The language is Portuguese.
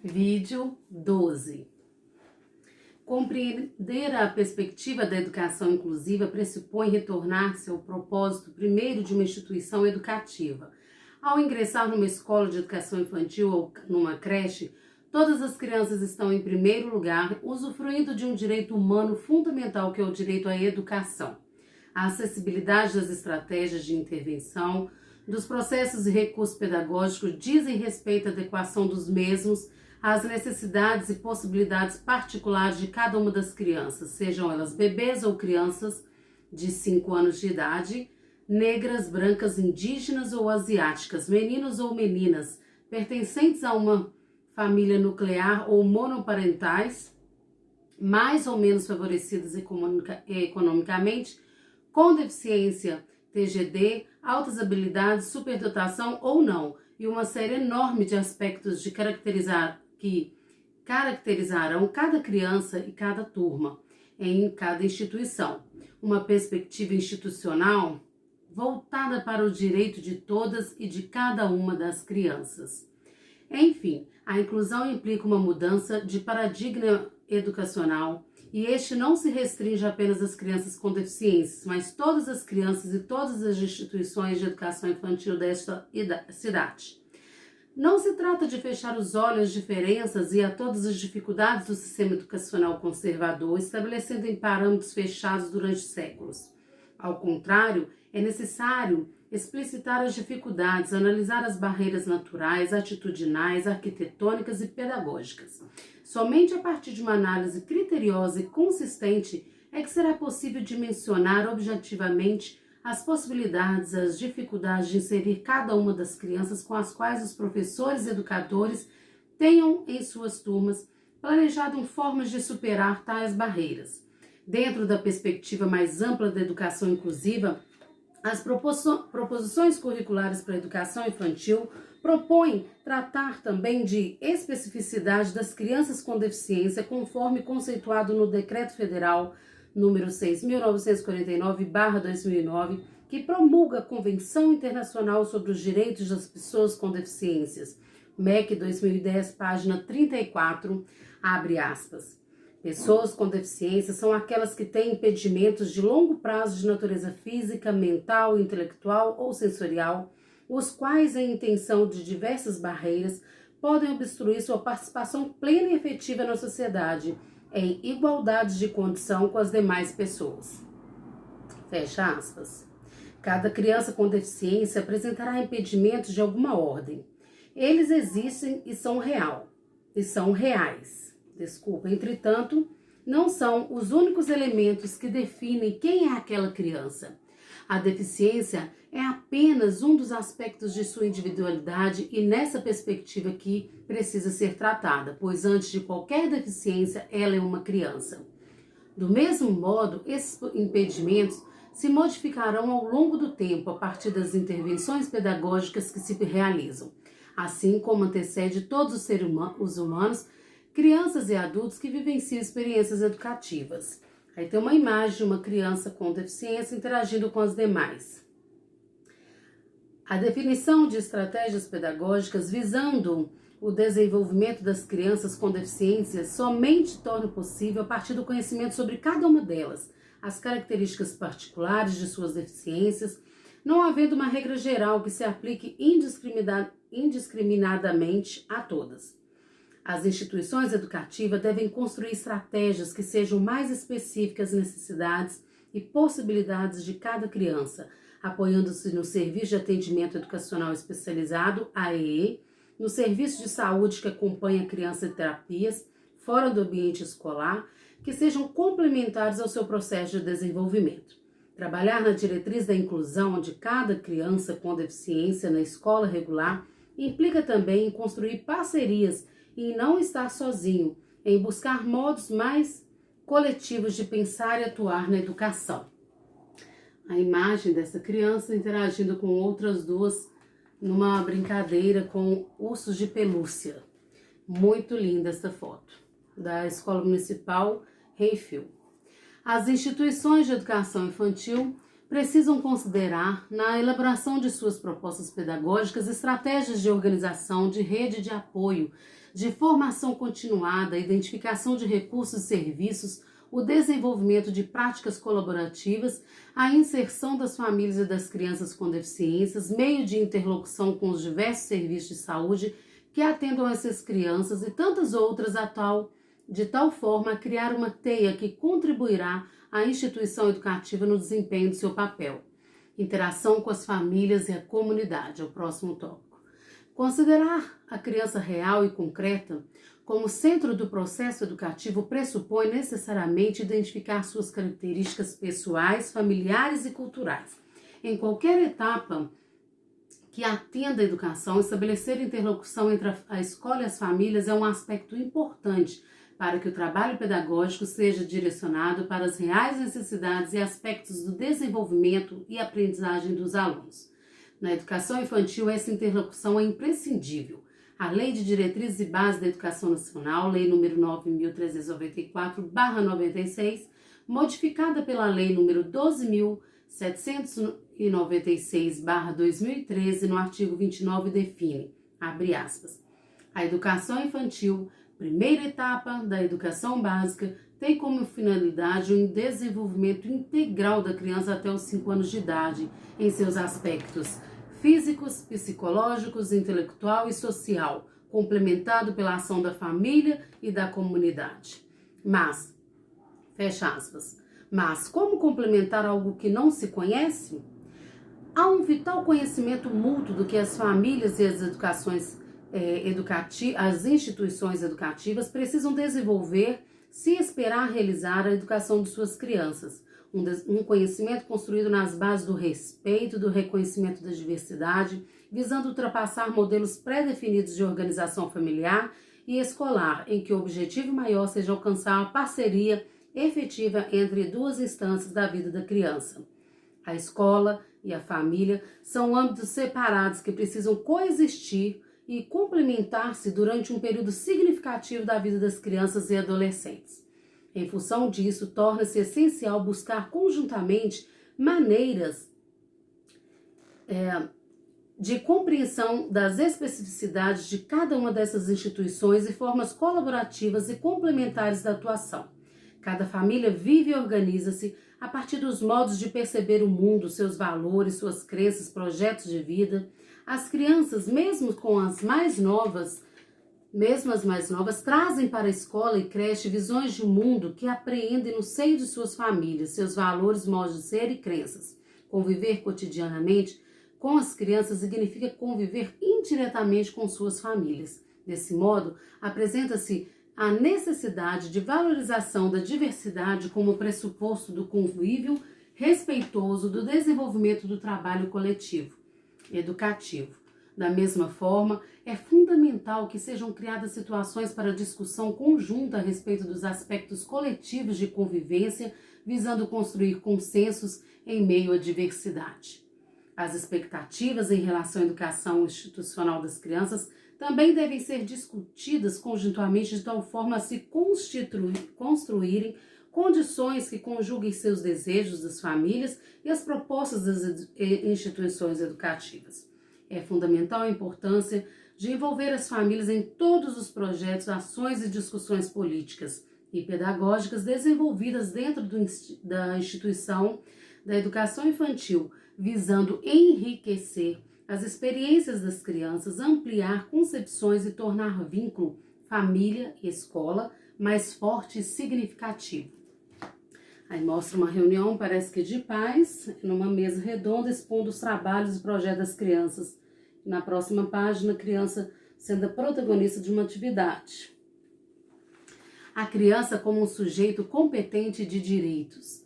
Vídeo 12. Compreender a perspectiva da educação inclusiva pressupõe retornar-se ao propósito primeiro de uma instituição educativa. Ao ingressar numa escola de educação infantil ou numa creche, todas as crianças estão em primeiro lugar usufruindo de um direito humano fundamental que é o direito à educação. A acessibilidade das estratégias de intervenção, dos processos e recursos pedagógicos dizem respeito à adequação dos mesmos às necessidades e possibilidades particulares de cada uma das crianças, sejam elas bebês ou crianças de 5 anos de idade, negras, brancas, indígenas ou asiáticas, meninos ou meninas, pertencentes a uma família nuclear ou monoparentais, mais ou menos favorecidas economicamente, com deficiência TGD, altas habilidades, superdotação ou não, e uma série enorme de aspectos que caracterizarão cada criança e cada turma em cada instituição. Uma perspectiva institucional voltada para o direito de todas e de cada uma das crianças. Enfim, a inclusão implica uma mudança de paradigma educacional e este não se restringe apenas às crianças com deficiências, mas todas as crianças e todas as instituições de educação infantil desta cidade. Não se trata de fechar os olhos às diferenças e a todas as dificuldades do sistema educacional conservador, estabelecendo em parâmetros fechados durante séculos. Ao contrário, é necessário explicitar as dificuldades, analisar as barreiras naturais, atitudinais, arquitetônicas e pedagógicas. Somente a partir de uma análise criteriosa e consistente é que será possível dimensionar objetivamente as possibilidades, as dificuldades de inserir cada uma das crianças com as quais os professores e educadores tenham em suas turmas planejado formas de superar tais barreiras. Dentro da perspectiva mais ampla da educação inclusiva, as proposições curriculares para a educação infantil propõem tratar também de especificidade das crianças com deficiência, conforme conceituado no Decreto Federal número 6.949/2009, que promulga a Convenção Internacional sobre os Direitos das Pessoas com Deficiências, MEC 2010, página 34, abre aspas. Pessoas com deficiência são aquelas que têm impedimentos de longo prazo de natureza física, mental, intelectual ou sensorial, os quais, em intenção de diversas barreiras, podem obstruir sua participação plena e efetiva na sociedade, em igualdade de condição com as demais pessoas. Fecha aspas. Cada criança com deficiência apresentará impedimentos de alguma ordem. Eles existem e são reais. Entretanto, não são os únicos elementos que definem quem é aquela criança. A deficiência é apenas um dos aspectos de sua individualidade e nessa perspectiva que precisa ser tratada, pois antes de qualquer deficiência, ela é uma criança. Do mesmo modo, esses impedimentos se modificarão ao longo do tempo a partir das intervenções pedagógicas que se realizam, assim como antecede todos os seres humanos, crianças e adultos que vivenciam experiências educativas. Aí tem uma imagem de uma criança com deficiência interagindo com as demais. A definição de estratégias pedagógicas visando o desenvolvimento das crianças com deficiência somente torna possível a partir do conhecimento sobre cada uma delas, as características particulares de suas deficiências, não havendo uma regra geral que se aplique indiscriminadamente a todas. As instituições educativas devem construir estratégias que sejam mais específicas às necessidades e possibilidades de cada criança, apoiando-se no Serviço de Atendimento Educacional Especializado, AEE, no Serviço de Saúde que acompanha a criança em terapias, fora do ambiente escolar, que sejam complementares ao seu processo de desenvolvimento. Trabalhar na diretriz da inclusão de cada criança com deficiência na escola regular implica também em construir parcerias e não estar sozinho, em buscar modos mais coletivos de pensar e atuar na educação. A imagem dessa criança interagindo com outras duas numa brincadeira com ursos de pelúcia. Muito linda essa foto, da Escola Municipal Rei Fio. As instituições de educação infantil precisam considerar, na elaboração de suas propostas pedagógicas, estratégias de organização, de rede de apoio, de formação continuada, identificação de recursos e serviços, o desenvolvimento de práticas colaborativas, a inserção das famílias e das crianças com deficiências, meio de interlocução com os diversos serviços de saúde que atendam essas crianças e tantas outras de tal forma a criar uma teia que contribuirá à instituição educativa no desempenho do seu papel. Interação com as famílias e a comunidade é o próximo tópico. Considerar a criança real e concreta como centro do processo educativo pressupõe necessariamente identificar suas características pessoais, familiares e culturais. Em qualquer etapa que atenda a educação, estabelecer interlocução entre a escola e as famílias é um aspecto importante para que o trabalho pedagógico seja direcionado para as reais necessidades e aspectos do desenvolvimento e aprendizagem dos alunos. Na educação infantil, essa interlocução é imprescindível. A Lei de Diretrizes e Bases da Educação Nacional, Lei nº 9.394/96, modificada pela Lei nº 12.796/2013, no artigo 29, define, abre aspas, a educação infantil, primeira etapa da educação básica, tem como finalidade o desenvolvimento integral da criança até os 5 anos de idade, em seus aspectos físicos, psicológicos, intelectual e social, complementado pela ação da família e da comunidade. Mas, fecha aspas, mas como complementar algo que não se conhece? Há um vital conhecimento mútuo do que as famílias e as as instituições educativas precisam desenvolver se esperar realizar a educação de suas crianças. Um conhecimento construído nas bases do respeito, do reconhecimento da diversidade, visando ultrapassar modelos pré-definidos de organização familiar e escolar, em que o objetivo maior seja alcançar uma parceria efetiva entre duas instâncias da vida da criança. A escola e a família são âmbitos separados que precisam coexistir e complementar-se durante um período significativo da vida das crianças e adolescentes. Em função disso, torna-se essencial buscar conjuntamente maneiras de compreensão das especificidades de cada uma dessas instituições e formas colaborativas e complementares da atuação. Cada família vive e organiza-se a partir dos modos de perceber o mundo, seus valores, suas crenças, projetos de vida. As crianças, mesmo as mais novas, trazem para a escola e creche visões de mundo que apreendem no seio de suas famílias, seus valores, modos de ser e crenças. Conviver cotidianamente com as crianças significa conviver indiretamente com suas famílias. Desse modo, apresenta-se a necessidade de valorização da diversidade como pressuposto do convívio respeitoso do desenvolvimento do trabalho coletivo, educativo. Da mesma forma, é fundamental que sejam criadas situações para discussão conjunta a respeito dos aspectos coletivos de convivência, visando construir consensos em meio à diversidade. As expectativas em relação à educação institucional das crianças também devem ser discutidas conjuntamente de tal forma a se construírem condições que conjuguem seus desejos das famílias e as propostas das instituições educativas. É fundamental a importância de envolver as famílias em todos os projetos, ações e discussões políticas e pedagógicas desenvolvidas dentro da instituição da educação infantil, visando enriquecer as experiências das crianças, ampliar concepções e tornar vínculo família e escola mais forte e significativo. Aí mostra uma reunião, parece que de pais, numa mesa redonda, expondo os trabalhos e projetos das crianças. Na próxima página, a criança sendo a protagonista de uma atividade. A criança como um sujeito competente de direitos.